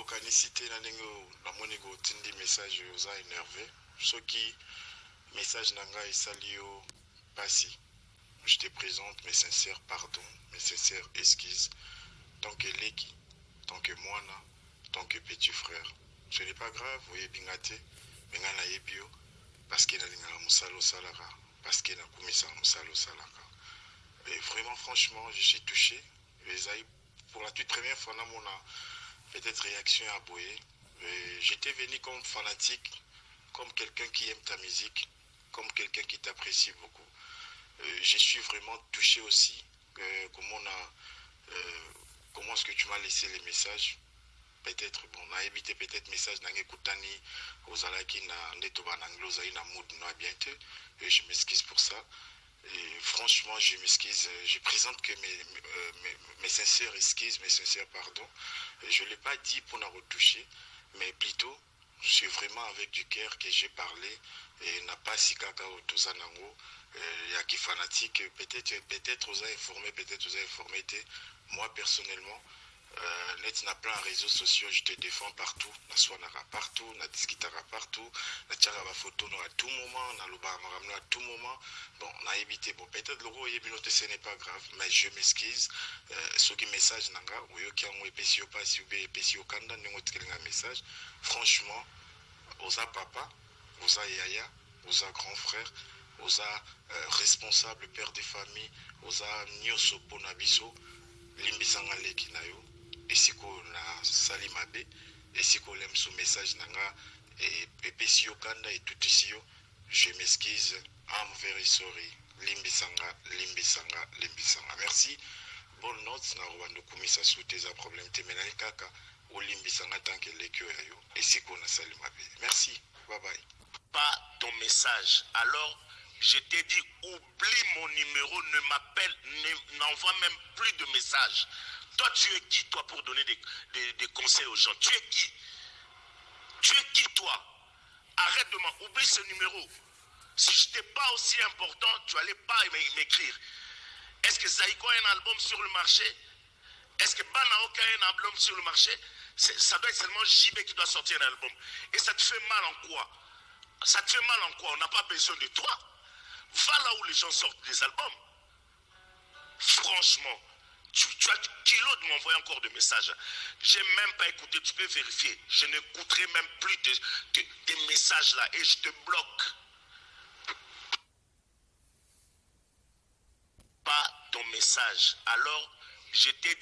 okanisite na ndenge namoni kotindi message oza énervé soki message nanga esali yo pasi. Je te présente mes sincères pardons, mes sincères excuses, tant que Leki, tant que Moana, tant que petit frère. Ce n'est pas grave, vous bingate, mais ngana yebio, parce qu'il a l'ingala musalo salaka, parce qu'il a kumisa musalo salaka. Et vraiment, franchement, je suis touché. Pour la toute première fois, dans mon peut-être réaction à Boé. J'étais venu comme fanatique, comme quelqu'un qui aime ta musique, comme quelqu'un qui t'apprécie beaucoup. Je suis vraiment touché aussi comment est-ce que tu m'as laissé les messages. Peut-être, bon, on a évité peut-être message dans Kutani, aux Alaki, na Netoba, Nanglozaï, na Moud, na Bientôt. Et je m'excuse pour ça. Et franchement, je m'excuse. Je présente que mes sincères excuses, mes sincères pardons. Et je ne l'ai pas dit pour la retoucher, mais plutôt, c'est vraiment avec du cœur que j'ai parlé. Et n'a pas si kaka au Tozanango. Il y a qui fanatique. Peut-être aux informés, peut-être aux informés. Moi, personnellement, net na plein réseaux sociaux, je te défends partout, na soinara partout, na discutara partout, na tchara ba photo à tout moment, na loba maramno à tout moment. Bon, na évité, bon, peut-être le gros yebinote ce n'est pas grave, mais je m'excuse. Ce qui message nanga, ou yo ki ango epesi yo pasi ou be epesi yo kanda, n'engo tkelinga message. Franchement, osa papa, osa yaya, osa grand frère, osa responsable père de famille, osa nyoso ponabiso, limbisanga leki na yo. Et si on a sali mabe, et si on aime ce message nanga, et pepesio kanda et tout ici, je m'excuse, I'm very sorry. Limbisanga, limbisanga, limbisanga. Merci. Bonne note, na rwando kumisa soute za problème temenani kaka, ou limbisanga tant que l'écueil yo, et si on a sali mabe. Merci. Bye bye. Pas ton message. Alors, je t'ai dit, oublie mon numéro, ne m'appelle, n'envoie même plus de messages. Toi, tu es qui, toi, pour donner des conseils aux gens? Tu es qui? Tu es qui, toi? Arrête de m'oublier ce numéro. Si je n'étais pas aussi important, tu n'allais pas m'écrire. Est-ce que Zaïko a un album sur le marché? Est-ce que Banaoka a un album sur le marché? Ça doit être seulement JB qui doit sortir un album. Et ça te fait mal en quoi? Ça te fait mal en quoi? On n'a pas besoin de toi. Va là où les gens sortent des albums. Franchement. Tu as du kilo de m'envoyer encore de messages. Je n'ai même pas écouté, tu peux vérifier. Je n'écouterai même plus des messages là et je te bloque. Pas ton message. Alors, je t'ai dit.